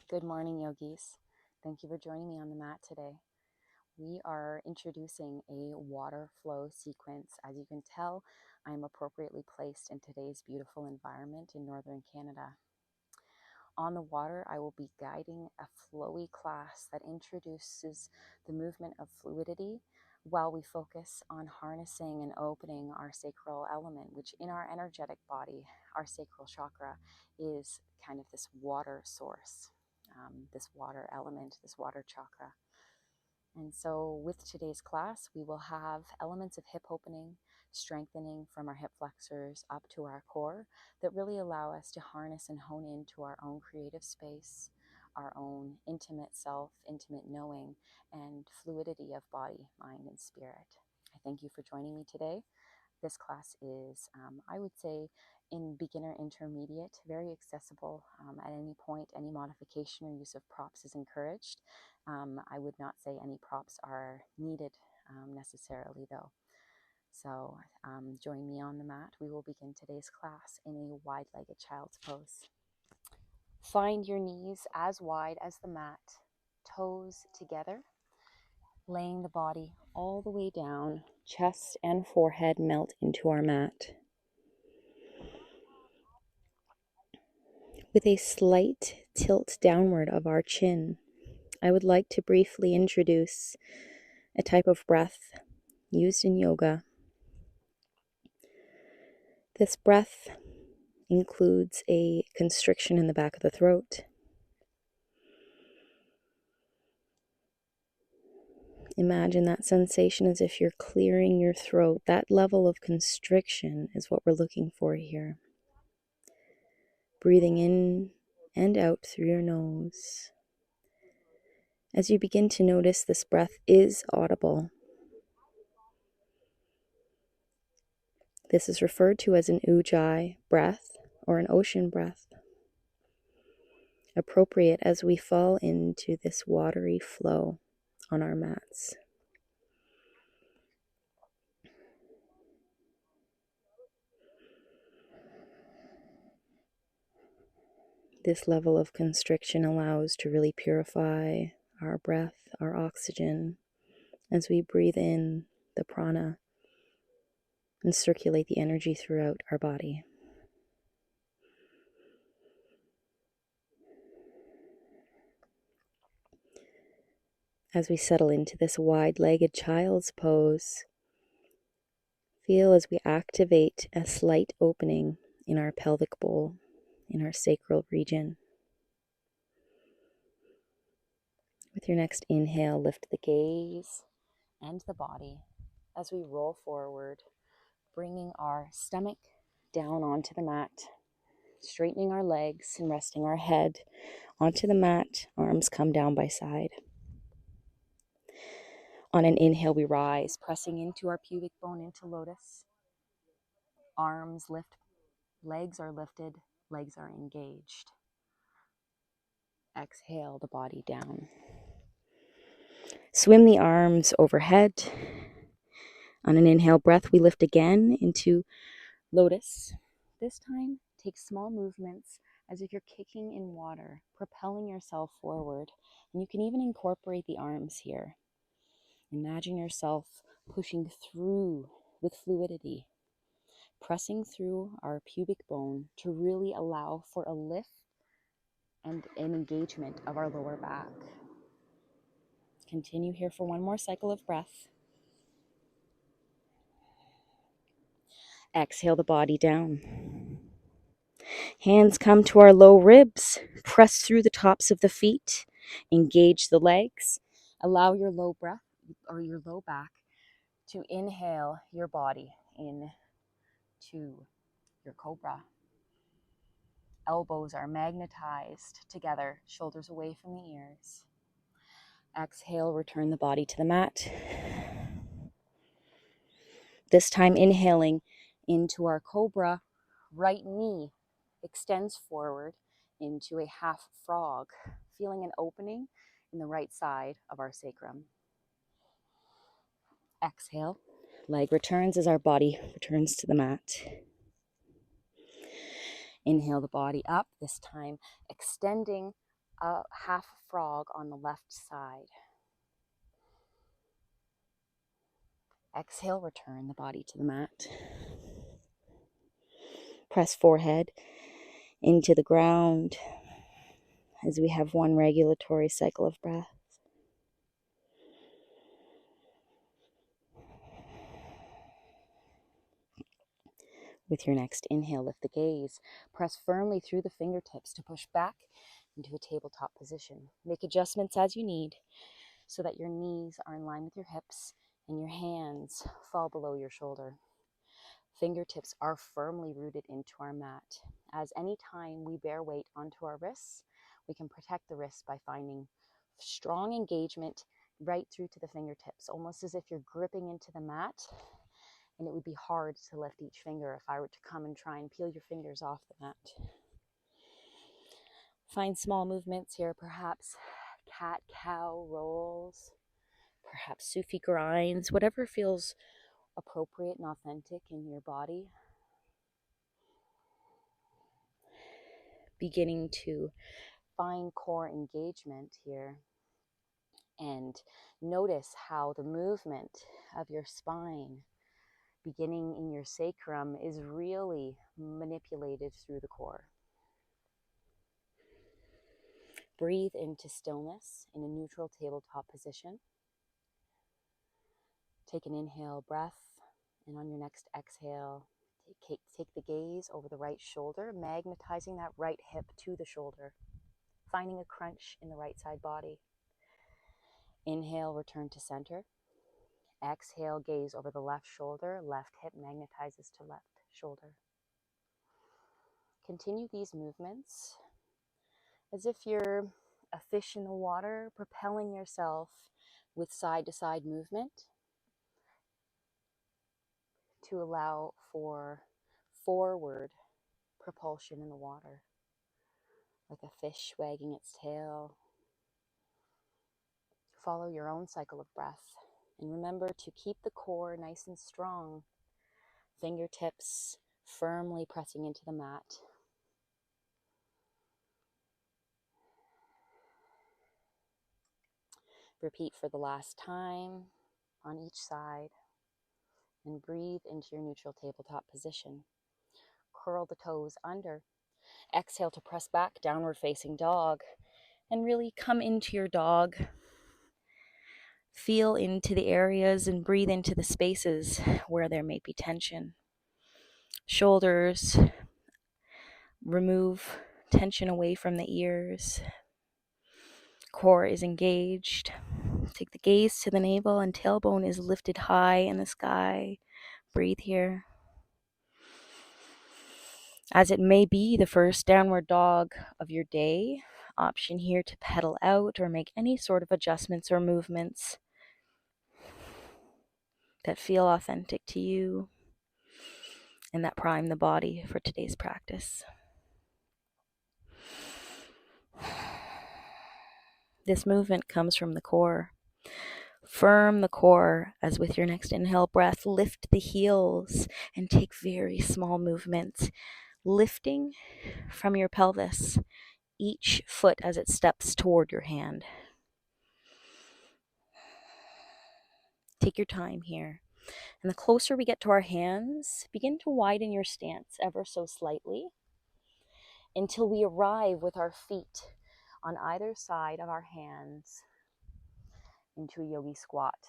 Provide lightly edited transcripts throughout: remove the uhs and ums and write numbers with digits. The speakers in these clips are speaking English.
Good morning, yogis. Thank you for joining me on the mat today. We are introducing a water flow sequence. As you can tell, I am appropriately placed in today's beautiful environment in northern Canada. On the water, I will be guiding a flowy class that introduces the movement of fluidity while we focus on harnessing and opening our sacral element, which in our energetic body, our sacral chakra, is kind of this water source, this water element, this water chakra. And so with today's class, we will have elements of hip opening, strengthening from our hip flexors up to our core that really allow us to harness and hone into our own creative space, our own intimate self, intimate knowing, and fluidity of body, mind, and spirit. I thank you for joining me today. This class is, I would say, in beginner intermediate, very accessible. At any point, any modification or use of props is encouraged. I would not say any props are needed necessarily, though. So join me on the mat. We will begin today's class in a wide-legged child's pose. Find your knees as wide as the mat, toes together, laying the body all the way down, chest and forehead melt into our mat. With a slight tilt downward of our chin, I would like to briefly introduce a type of breath used in yoga. This breath includes a constriction in the back of the throat. Imagine that sensation as if you're clearing your throat. That level of constriction is what we're looking for here. Breathing in and out through your nose. As you begin to notice, this breath is audible. This is referred to as an ujjayi breath or an ocean breath, appropriate as we fall into this watery flow on our mats. This level of constriction allows to really purify our breath, our oxygen, as we breathe in the prana and circulate the energy throughout our body. As we settle into this wide-legged child's pose, feel as we activate a slight opening in our pelvic bowl, in our sacral region. With your next inhale, lift the gaze and the body as we roll forward, bringing our stomach down onto the mat, straightening our legs and resting our head onto the mat, arms come down by side. On an inhale, we rise, pressing into our pubic bone into lotus. Arms lift, legs are lifted, legs are engaged. Exhale the body down. Swim the arms overhead. On an inhale breath, we lift again into lotus. This time, take small movements as if you're kicking in water, propelling yourself forward. And you can even incorporate the arms here. Imagine yourself pushing through with fluidity, pressing through our pubic bone to really allow for a lift and an engagement of our lower back. Continue here for one more cycle of breath. Exhale the body down. Hands come to our low ribs. Press through the tops of the feet. Engage the legs. Allow your low breath or your low back to inhale your body into your cobra. Elbows are magnetized together, shoulders away from the ears. Exhale, return the body to the mat. This time inhaling into our cobra, right knee extends forward into a half frog, feeling an opening in the right side of our sacrum. Exhale, leg returns as our body returns to the mat. Inhale the body up, this time extending a half frog on the left side. Exhale, return the body to the mat. Press forehead into the ground as we have one regulatory cycle of breath. With your next inhale, lift the gaze. Press firmly through the fingertips to push back into a tabletop position. Make adjustments as you need so that your knees are in line with your hips and your hands fall below your shoulder. Fingertips are firmly rooted into our mat. As any time we bear weight onto our wrists, we can protect the wrists by finding strong engagement right through to the fingertips, almost as if you're gripping into the mat, and it would be hard to lift each finger if I were to come and try and peel your fingers off the mat. Find small movements here, perhaps cat-cow rolls, perhaps Sufi grinds, whatever feels appropriate and authentic in your body. Beginning to find core engagement here and notice how the movement of your spine beginning in your sacrum is really manipulated through the core. Breathe into stillness in a neutral tabletop position. Take an inhale breath, and on your next exhale, take the gaze over the right shoulder, magnetizing that right hip to the shoulder, finding a crunch in the right side body. Inhale, return to center. Exhale, gaze over the left shoulder, left hip magnetizes to left shoulder. Continue these movements as if you're a fish in the water, propelling yourself with side-to-side movement to allow for forward propulsion in the water, like a fish wagging its tail. Follow your own cycle of breath, and remember to keep the core nice and strong, fingertips firmly pressing into the mat. Repeat for the last time on each side, and breathe into your neutral tabletop position. Curl the toes under. Exhale to press back, downward facing dog, and really come into your dog. Feel into the areas and breathe into the spaces where there may be tension. Shoulders, remove tension away from the ears. Core is engaged. Take the gaze to the navel and tailbone is lifted high in the sky. Breathe here. As it may be the first downward dog of your day, option here to pedal out or make any sort of adjustments or movements that feel authentic to you and that prime the body for today's practice. This movement comes from the core. Firm the core as with your next inhale breath, lift the heels and take very small movements, lifting from your pelvis, each foot as it steps toward your hand. Take your time here. And the closer we get to our hands, begin to widen your stance ever so slightly until we arrive with our feet on either side of our hands into a yogi squat.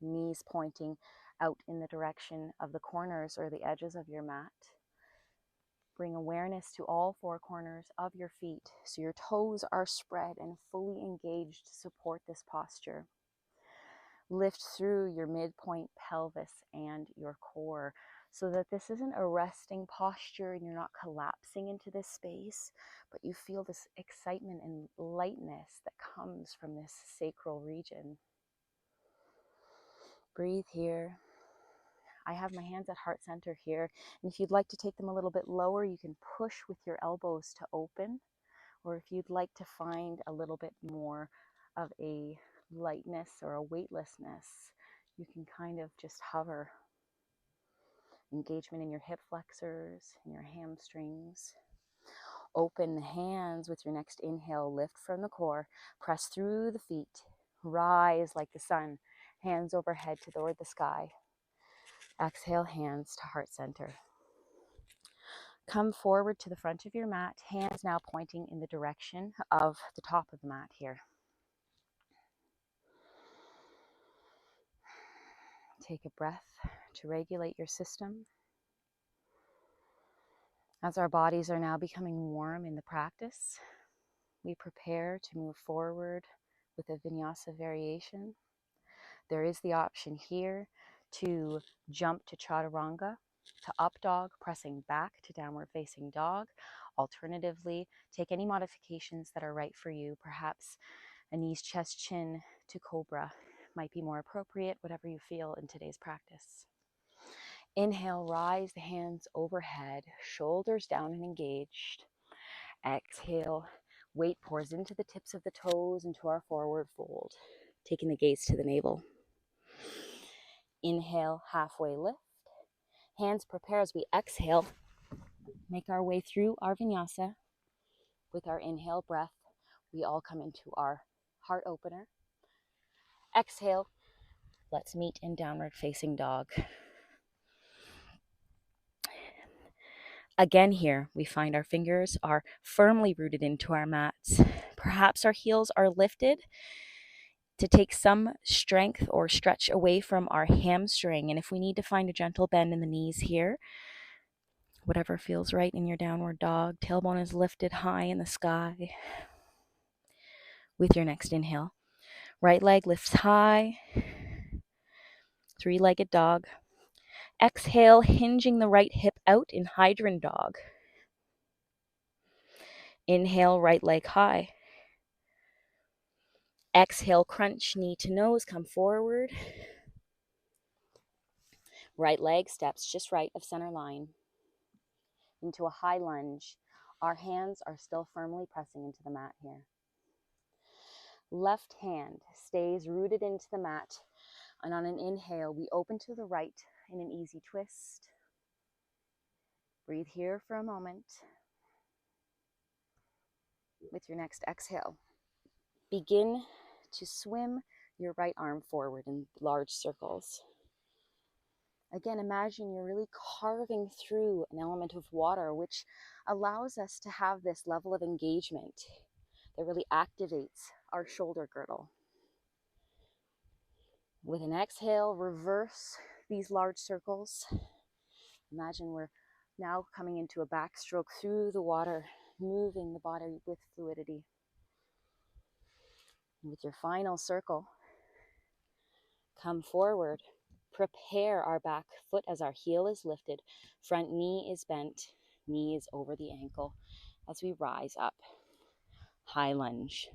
Knees pointing out in the direction of the corners or the edges of your mat. Bring awareness to all four corners of your feet so your toes are spread and fully engaged to support this posture. Lift through your midpoint pelvis and your core so that this isn't a resting posture and you're not collapsing into this space, but you feel this excitement and lightness that comes from this sacral region. Breathe here. I have my hands at heart center here, and if you'd like to take them a little bit lower, you can push with your elbows to open, or if you'd like to find a little bit more of a lightness or a weightlessness, you can kind of just hover. Engagement in your hip flexors and your hamstrings. Open the hands with your next inhale. Lift from the core. Press through the feet. Rise like the sun. Hands overhead toward the sky. Exhale, hands to heart center. Come forward to the front of your mat. Hands now pointing in the direction of the top of the mat here. Take a breath to regulate your system. As our bodies are now becoming warm in the practice, we prepare to move forward with a vinyasa variation. There is the option here to jump to chaturanga, to up dog, pressing back to downward facing dog. Alternatively, take any modifications that are right for you. Perhaps a knees, chest, chin to cobra might be more appropriate, whatever you feel in today's practice. Inhale, rise the hands overhead, shoulders down and engaged. Exhale, weight pours into the tips of the toes, into our forward fold, taking the gaze to the navel. Inhale, halfway lift. Hands prepare as we exhale. Make our way through our vinyasa. With our inhale breath, we all come into our heart opener. Exhale, let's meet in downward facing dog. Again here, we find our fingers are firmly rooted into our mats. Perhaps our heels are lifted to take some strength or stretch away from our hamstring. And if we need to find a gentle bend in the knees here, whatever feels right in your downward dog, tailbone is lifted high in the sky. With your next inhale, right leg lifts high, three-legged dog. Exhale, hinging the right hip out in hydrant dog. Inhale, right leg high. Exhale, crunch knee to nose, come forward. Right leg steps just right of center line into a high lunge. Our hands are still firmly pressing into the mat here. Left hand stays rooted into the mat, and on an inhale, we open to the right in an easy twist. Breathe here for a moment. With your next exhale, begin to swim your right arm forward in large circles. Again, imagine you're really carving through an element of water, which allows us to have this level of engagement that really activates our shoulder girdle. With an exhale, reverse these large circles. Imagine we're now coming into a backstroke through the water, moving the body with fluidity. With your final circle, come forward. Prepare our back foot as our heel is lifted. Front knee is bent, knee is over the ankle as we rise up. High lunge.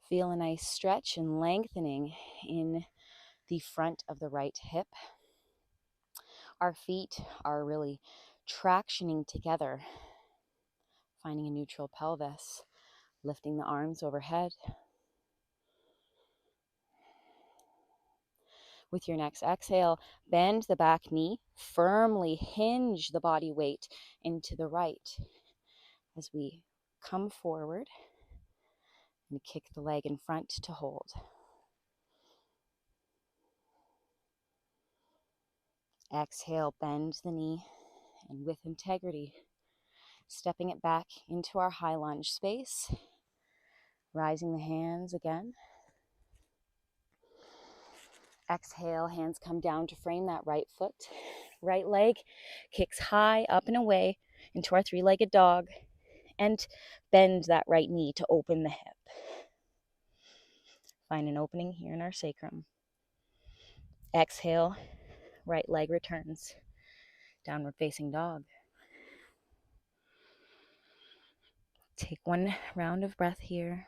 Feel a nice stretch and lengthening in the front of the right hip. Our feet are really tractioning together, finding a neutral pelvis, lifting the arms overhead. With your next exhale, bend the back knee, firmly hinge the body weight into the right as we come forward and kick the leg in front to hold. Exhale, bend the knee, and with integrity, stepping it back into our high lunge space, rising the hands again. Exhale, hands come down to frame that right foot. Right leg kicks high up and away into our three-legged dog, and bend that right knee to open the hip. Find an opening here in our sacrum. Exhale, right leg returns. Downward facing dog. Take one round of breath here.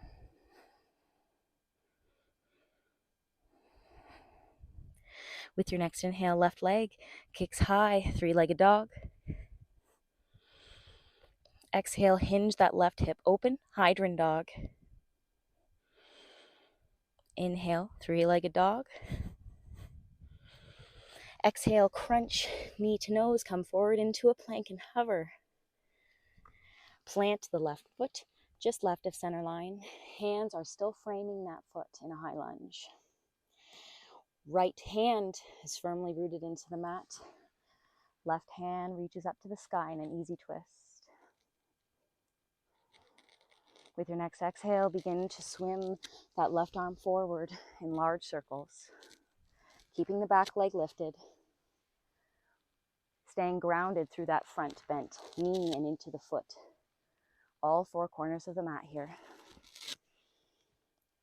With your next inhale, left leg kicks high, three-legged dog. Exhale, hinge that left hip open, hydrant dog. Inhale, three-legged dog. Exhale, crunch knee to nose, come forward into a plank and hover. Plant the left foot just left of center line. Hands are still framing that foot in a high lunge. Right hand is firmly rooted into the mat. Left hand reaches up to the sky in an easy twist. With your next exhale, begin to swim that left arm forward in large circles, keeping the back leg lifted, staying grounded through that front bent knee and into the foot. All four corners of the mat here.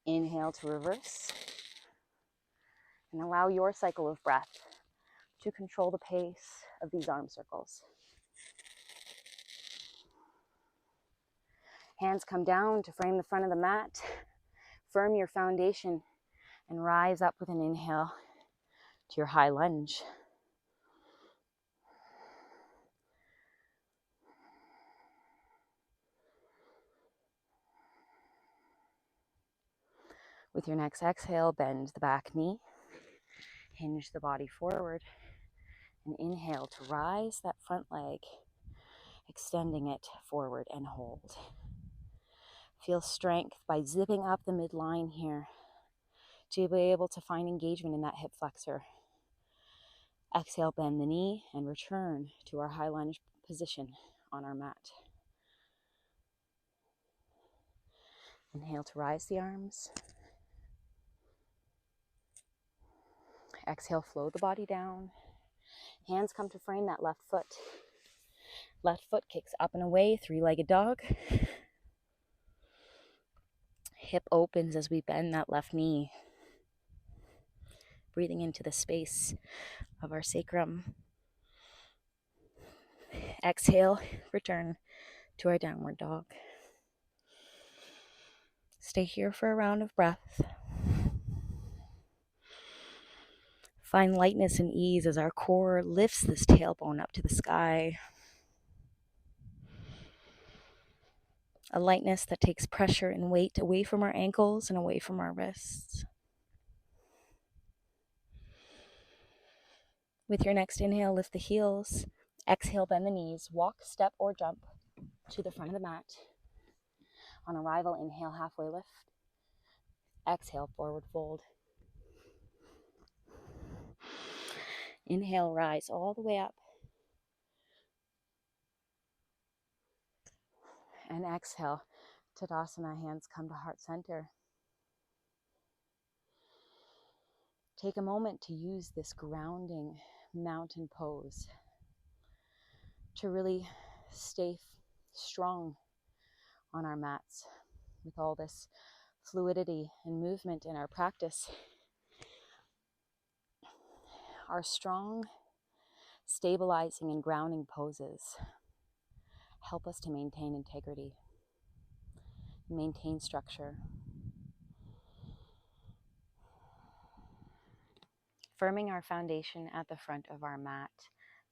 Inhale to reverse, and allow your cycle of breath to control the pace of these arm circles. Hands come down to frame the front of the mat. Firm your foundation and rise up with an inhale to your high lunge. With your next exhale, bend the back knee, hinge the body forward, and inhale to rise that front leg, extending it forward and hold. Feel strength by zipping up the midline here to be able to find engagement in that hip flexor. Exhale, bend the knee and return to our high lunge position on our mat. Inhale to rise the arms. Exhale, flow the body down. Hands come to frame that left foot. Left foot kicks up and away, three-legged dog. Hip opens as we bend that left knee. Breathing into the space of our sacrum. Exhale, return to our downward dog. Stay here for a round of breath. Find lightness and ease as our core lifts this tailbone up to the sky. A lightness that takes pressure and weight away from our ankles and away from our wrists. With your next inhale, lift the heels. Exhale, bend the knees. Walk, step, or jump to the front of the mat. On arrival, inhale, halfway lift. Exhale, forward fold. Inhale, rise all the way up. And exhale, Tadasana, hands come to heart center. Take a moment to use this grounding mountain pose to really stay strong on our mats with all this fluidity and movement in our practice. Our strong, stabilizing and grounding poses help us to maintain integrity, maintain structure. Firming our foundation at the front of our mat,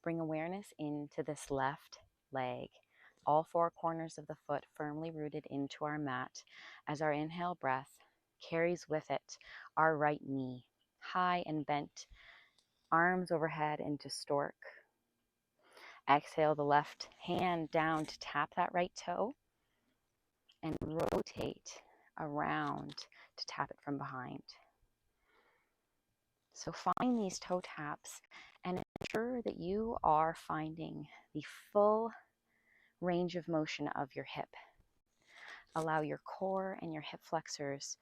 bring awareness into this left leg. All four corners of the foot firmly rooted into our mat as our inhale breath carries with it our right knee, high and bent, arms overhead into stork. Exhale the left hand down to tap that right toe and rotate around to tap it from behind. So find these toe taps and ensure that you are finding the full range of motion of your hip. Allow your core and your hip flexors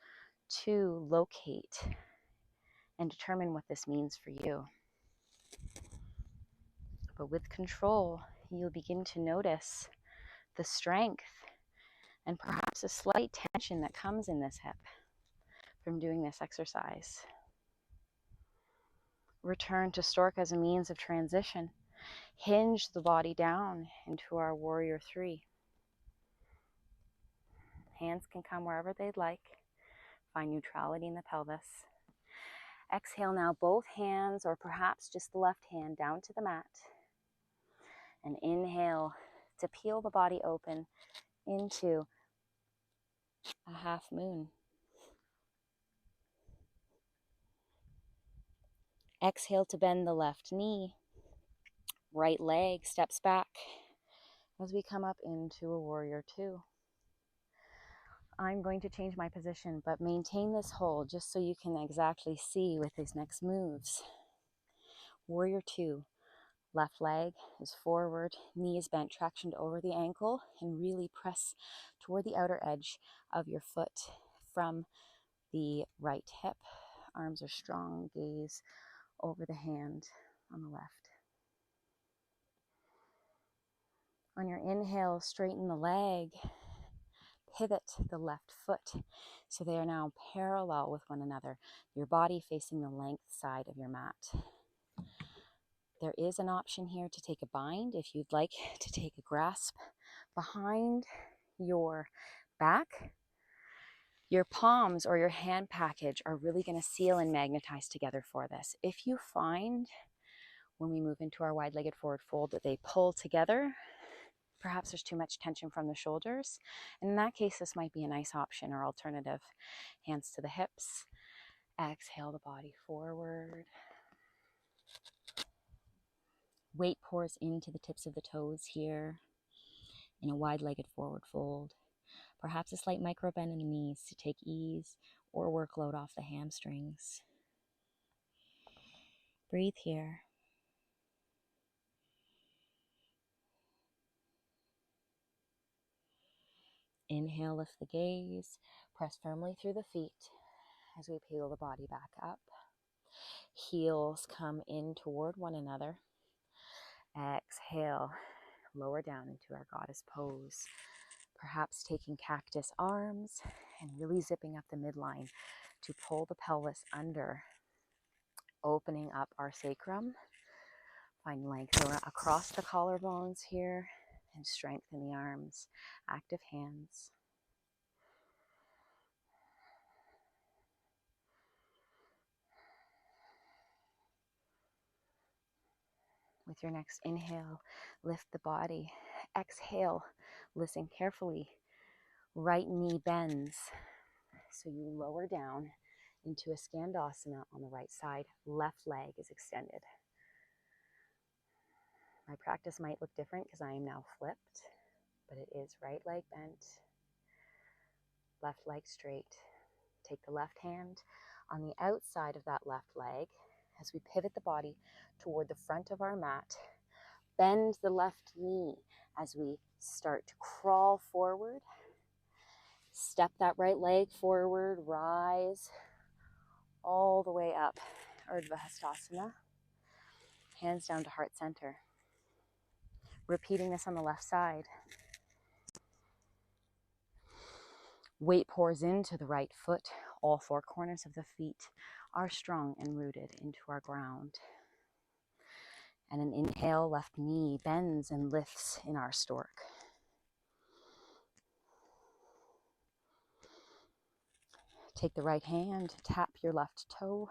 to locate and determine what this means for you. But with control, you'll begin to notice the strength and perhaps a slight tension that comes in this hip from doing this exercise. Return to stork as a means of transition. Hinge the body down into our warrior three. Hands can come wherever they'd like. Find neutrality in the pelvis. Exhale now, both hands or perhaps just the left hand down to the mat. And inhale to peel the body open into a half moon. Exhale to bend the left knee. Right leg steps back as we come up into a warrior two. I'm going to change my position, but maintain this hold just so you can exactly see with these next moves. Warrior two. Left leg is forward, knee is bent, traction over the ankle, and really press toward the outer edge of your foot from the right hip. Arms are strong, gaze over the hand on the left. On your inhale, straighten the leg, pivot the left foot so they are now parallel with one another, your body facing the length side of your mat. There is an option here to take a bind if you'd like to take a grasp behind your back. Your palms or your hand package are really going to seal and magnetize together for this. If you find when we move into our wide-legged forward fold that they pull together, perhaps there's too much tension from the shoulders, and in that case this might be a nice option or alternative. Hands to the hips. Exhale the body forward. Weight pours into the tips of the toes here in a wide-legged forward fold. Perhaps a slight micro bend in the knees to take ease or workload off the hamstrings. Breathe here. Inhale, lift the gaze. Press firmly through the feet as we peel the body back up. Heels come in toward one another. Exhale, lower down into our goddess pose. Perhaps taking cactus arms and really zipping up the midline to pull the pelvis under, opening up our sacrum. Find length across the collarbones here and strengthen the arms. Active hands. With your next inhale, lift the body. Exhale, listen carefully. Right knee bends, so you lower down into a skandasana on the right side. Left leg is extended. My practice might look different because I am now flipped, but it is right leg bent, left leg straight. Take the left hand on the outside of that left leg as we pivot the body toward the front of our mat. Bend the left knee as we start to crawl forward. Step that right leg forward, rise all the way up. Urdhva Hastasana. Hands down to heart center. Repeating this on the left side. Weight pours into the right foot. All four corners of the feet are strong and rooted into our ground. And an inhale, left knee bends and lifts in our stork. Take the right hand, tap your left toe.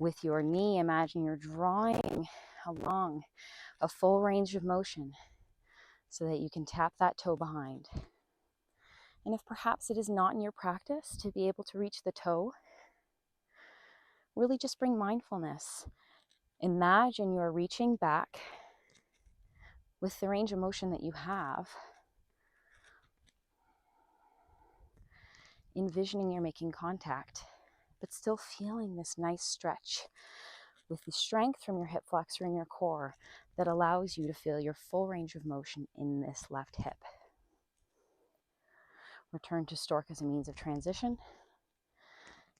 With your knee, imagine you're drawing along a full range of motion so that you can tap that toe behind. And if perhaps it is not in your practice to be able to reach the toe, really just bring mindfulness. Imagine you're reaching back with the range of motion that you have, envisioning you're making contact, but still feeling this nice stretch with the strength from your hip flexor and your core that allows you to feel your full range of motion in this left hip. Return to stork as a means of transition.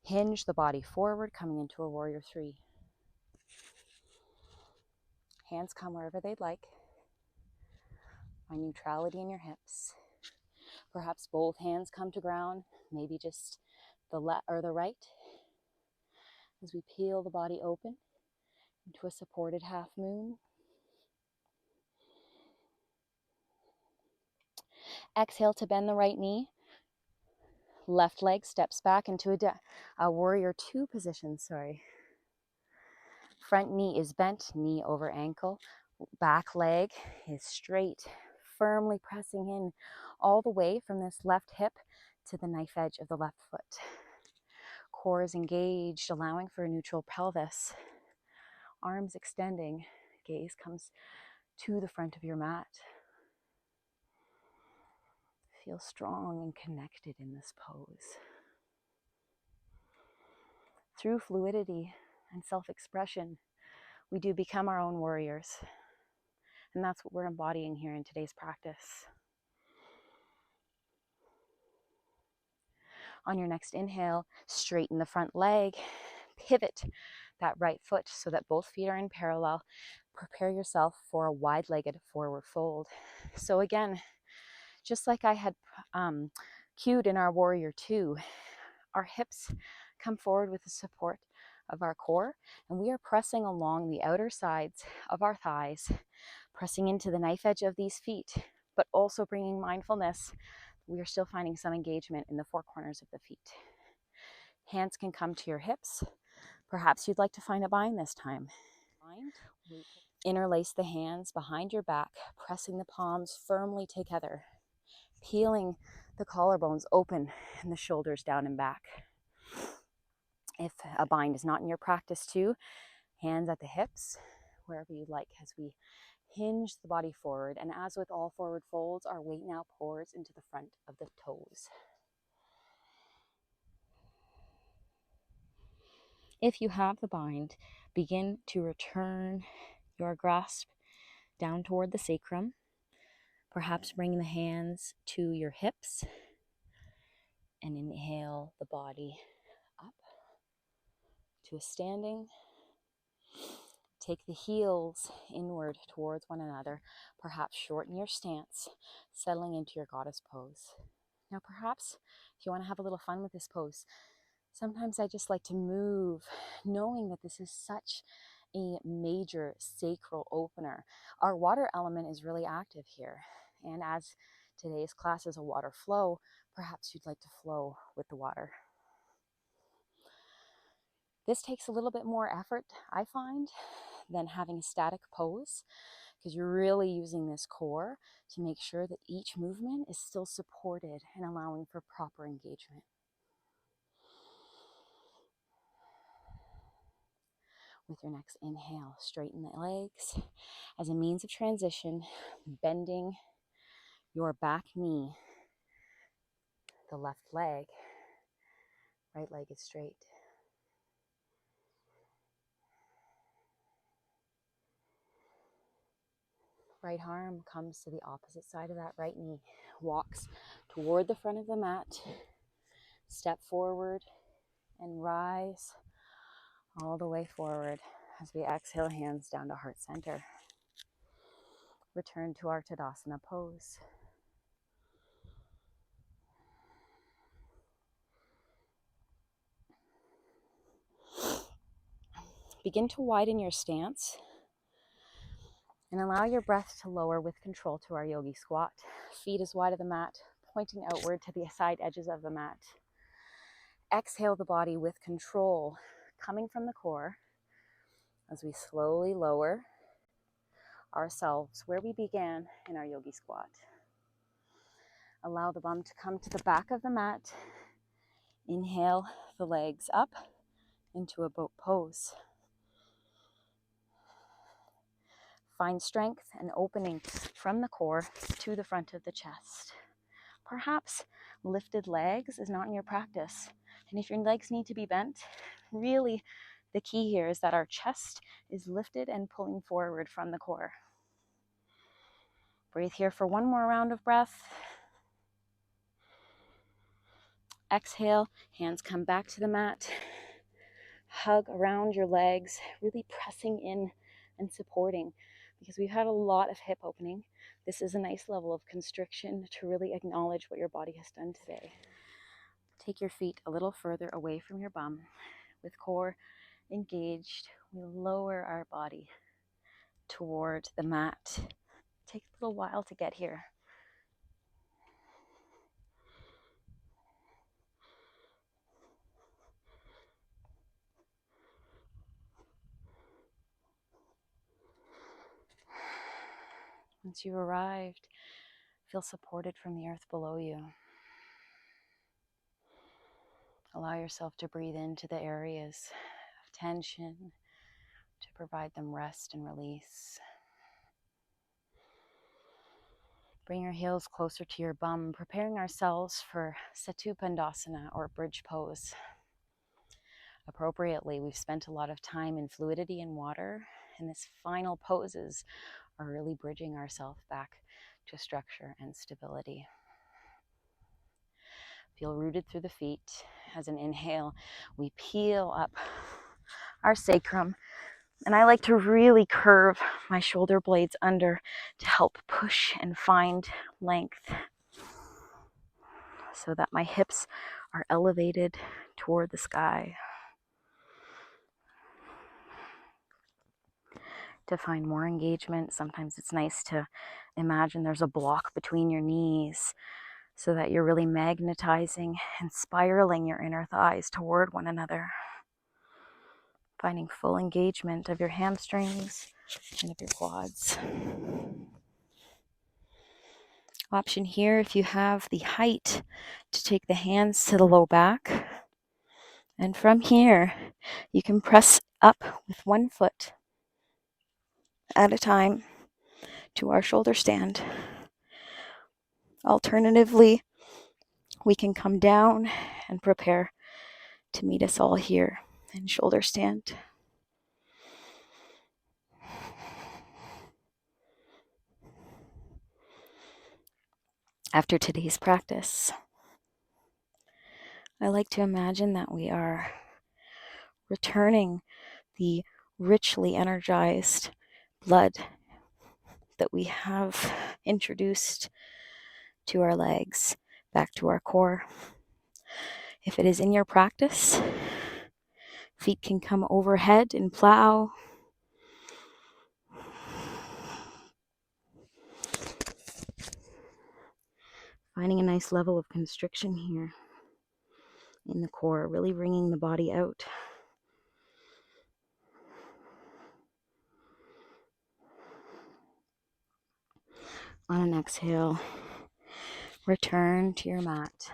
Hinge the body forward, coming into a warrior three. Hands come wherever they'd like. Find neutrality in your hips. Perhaps both hands come to ground, maybe just the left or the right. As we peel the body open into a supported half moon. Exhale to bend the right knee. Left leg steps back into a warrior two position, Front knee is bent, knee over ankle. Back leg is straight, firmly pressing in all the way from this left hip to the knife edge of the left foot. Core is engaged, allowing for a neutral pelvis. Arms extending, gaze comes to the front of your mat. Feel strong and connected in this pose. Through fluidity and self-expression, we do become our own warriors. And that's what we're embodying here in today's practice. On your next inhale, straighten the front leg, pivot that right foot so that both feet are in parallel. Prepare yourself for a wide-legged forward fold. So again, just like I had cued in our warrior 2, our hips come forward with the support of our core, and we are pressing along the outer sides of our thighs, pressing into the knife edge of these feet, but also bringing mindfulness. We are still finding some engagement in the four corners of the feet. Hands can come to your hips. Perhaps you'd like to find a bind this time. Interlace the hands behind your back, pressing the palms firmly together, peeling the collarbones open and the shoulders down and back. If a bind is not in your practice too, hands at the hips, wherever you like, as we hinge the body forward. And as with all forward folds, our weight now pours into the front of the toes. If you have the bind, begin to return your grasp down toward the sacrum. Perhaps bring the hands to your hips and inhale the body up to a standing. Take the heels inward towards one another. Perhaps shorten your stance, settling into your goddess pose. Now perhaps if you want to have a little fun with this pose, sometimes I just like to move, knowing that this is such a major sacral opener. Our water element is really active here. And as today's class is a water flow, perhaps you'd like to flow with the water. This takes a little bit more effort, I find, than having a static pose, because you're really using this core to make sure that each movement is still supported and allowing for proper engagement. With your next inhale, straighten the legs. As a means of transition, bending your back knee, the left leg, right leg is straight. Right arm comes to the opposite side of that right knee, walks toward the front of the mat, step forward and rise all the way forward as we exhale, hands down to heart center. Return to our Tadasana pose. Begin to widen your stance and allow your breath to lower with control to our yogi squat. Feet as wide of the mat, pointing outward to the side edges of the mat. Exhale the body with control, coming from the core as we slowly lower ourselves where we began in our yogi squat. Allow the bum to come to the back of the mat. Inhale the legs up into a boat pose. Find strength and opening from the core to the front of the chest. Perhaps lifted legs is not in your practice. And if your legs need to be bent, really the key here is that our chest is lifted and pulling forward from the core. Breathe here for one more round of breath. Exhale, hands come back to the mat. Hug around your legs, really pressing in and supporting, because we've had a lot of hip opening. This is a nice level of constriction to really acknowledge what your body has done today. Take your feet a little further away from your bum. With core engaged, we lower our body toward the mat. Take a little while to get here. Once you've arrived, feel supported from the earth below you. Allow yourself to breathe into the areas of tension to provide them rest and release. Bring your heels closer to your bum, preparing ourselves for Satupandasana, or bridge pose. Appropriately, we've spent a lot of time in fluidity and water, and this final poses are really bridging ourselves back to structure and stability. Feel rooted through the feet. As an inhale, we peel up our sacrum, and I like to really curve my shoulder blades under to help push and find length so that my hips are elevated toward the sky. To find more engagement, sometimes it's nice to imagine there's a block between your knees so that you're really magnetizing and spiraling your inner thighs toward one another. Finding full engagement of your hamstrings and of your quads. Option here, if you have the height, to take the hands to the low back. And from here, you can press up with one foot at a time to our shoulder stand. Alternatively, we can come down and prepare to meet us all here in shoulder stand. After today's practice, I like to imagine that we are returning the richly energized blood that we have introduced to our legs, back to our core. If it is in your practice, feet can come overhead and plow. Finding a nice level of constriction here in the core, really wringing the body out. On an exhale, return to your mat.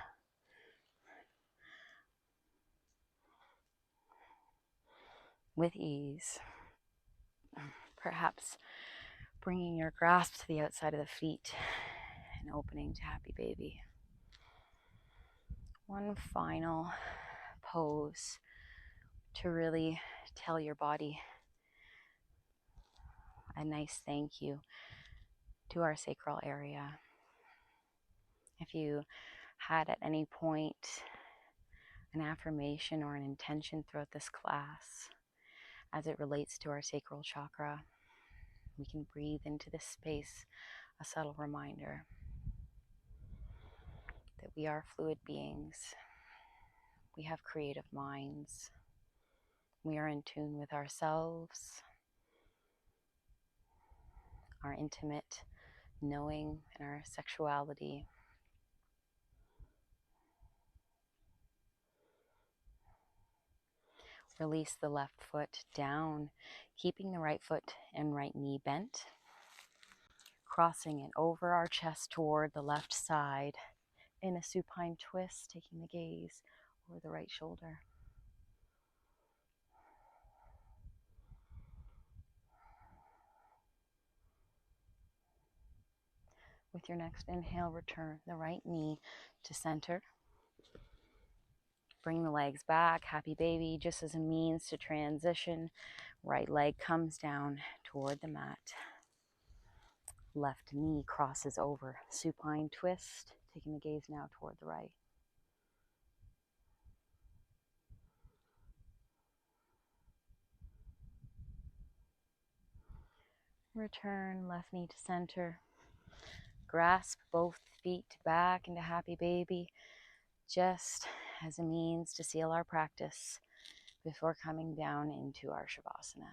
With ease. Perhaps bringing your grasp to the outside of the feet and opening to happy baby. One final pose to really tell your body a nice thank you to our sacral area. If you had at any point an affirmation or an intention throughout this class as it relates to our sacral chakra, we can breathe into this space a subtle reminder that we are fluid beings. We have creative minds. We are in tune with ourselves, our intimate knowing, and our sexuality. Release the left foot down, keeping the right foot and right knee bent, crossing it over our chest toward the left side in a supine twist, taking the gaze over the right shoulder. With your next inhale, return the right knee to center. Bring the legs back, happy baby, just as a means to transition. Right leg comes down toward the mat. Left knee crosses over, supine twist, taking the gaze now toward the right. Return left knee to center. Grasp both feet back into happy baby, just as a means to seal our practice before coming down into our Shavasana.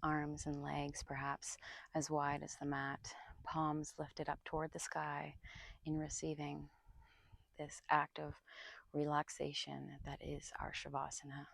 Arms and legs perhaps as wide as the mat, palms lifted up toward the sky in receiving this act of relaxation that is our Shavasana.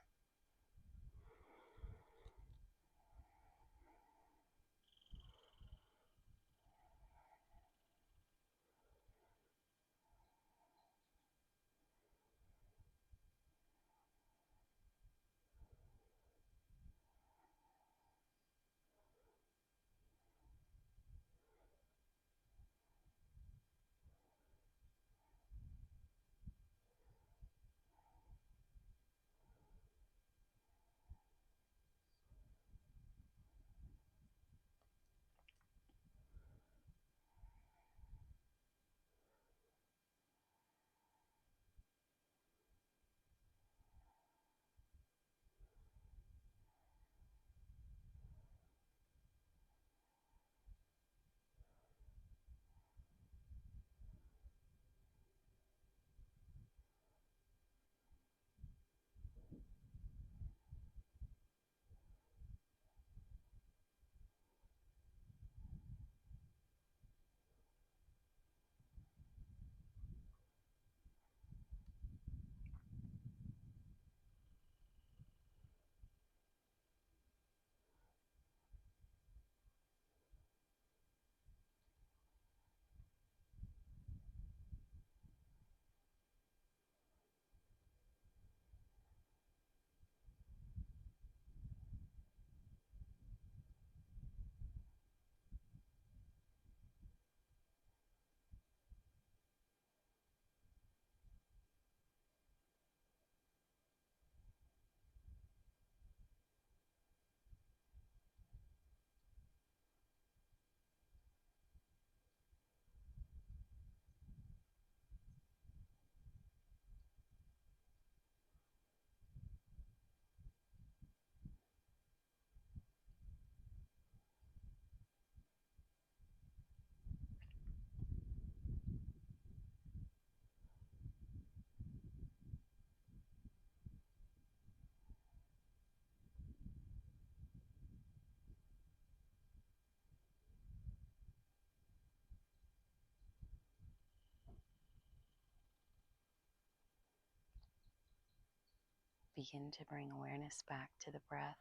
begin to bring awareness back to the breath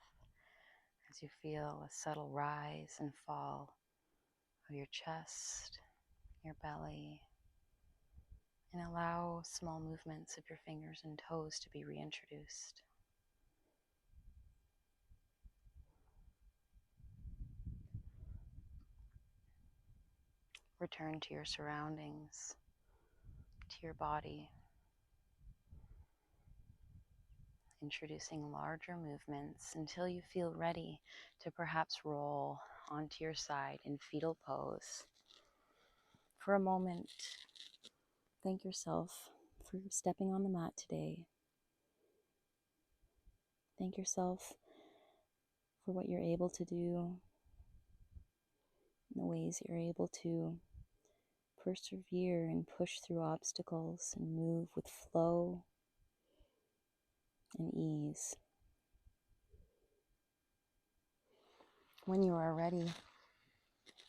as you feel a subtle rise and fall of your chest, your belly, and allow small movements of your fingers and toes to be reintroduced. Return to your surroundings, to your body, introducing larger movements until you feel ready to perhaps roll onto your side in fetal pose. For a moment, thank yourself for stepping on the mat today. Thank yourself for what you're able to do, the ways you're able to persevere and push through obstacles and move with flow and ease. When you are ready,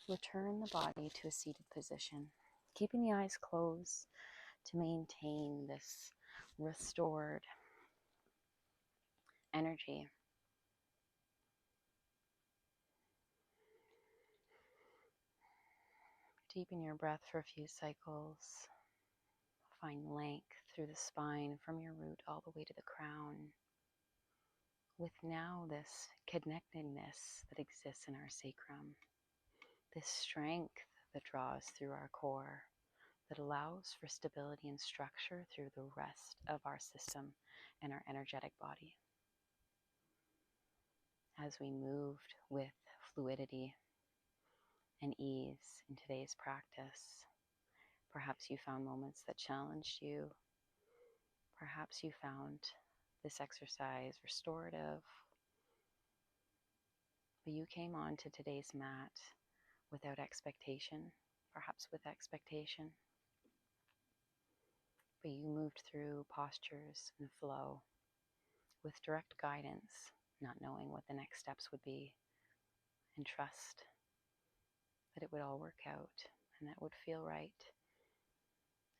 return the body to a seated position, keeping the eyes closed to maintain this restored energy. Deepen your breath for a few cycles. Find length through the spine from your root all the way to the crown. With now this connectedness that exists in our sacrum, this strength that draws through our core, that allows for stability and structure through the rest of our system and our energetic body. As we moved with fluidity and ease in today's practice, perhaps you found moments that challenged you. Perhaps you found this exercise restorative, but you came on to today's mat without expectation, perhaps with expectation, but you moved through postures and flow with direct guidance, not knowing what the next steps would be, and trust that it would all work out and that would feel right.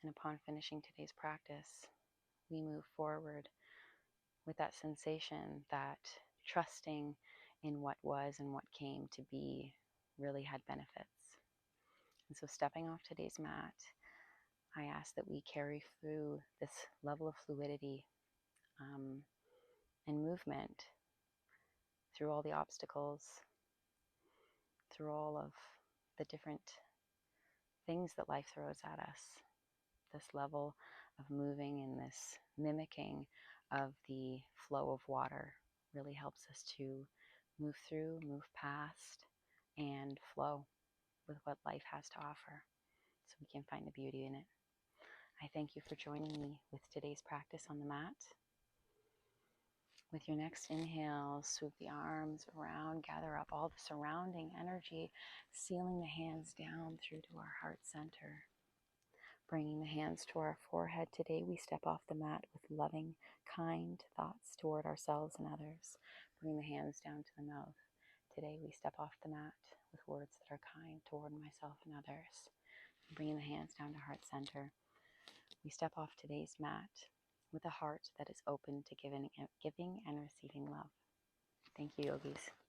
And upon finishing today's practice, we move forward with that sensation that trusting in what was and what came to be really had benefits. And so stepping off today's mat, I ask that we carry through this level of fluidity and movement through all the obstacles, through all of the different things that life throws at us. This level of moving and this mimicking of the flow of water really helps us to move through, move past, and flow with what life has to offer so we can find the beauty in it. I thank you for joining me with today's practice on the mat. With your next inhale, swoop the arms around, gather up all the surrounding energy, sealing the hands down through to our heart center. Bringing the hands to our forehead. Today we step off the mat with loving, kind thoughts toward ourselves and others. Bring the hands down to the mouth. Today we step off the mat with words that are kind toward myself and others. Bringing the hands down to heart center. We step off today's mat with a heart that is open to giving and receiving love. Thank you, yogis.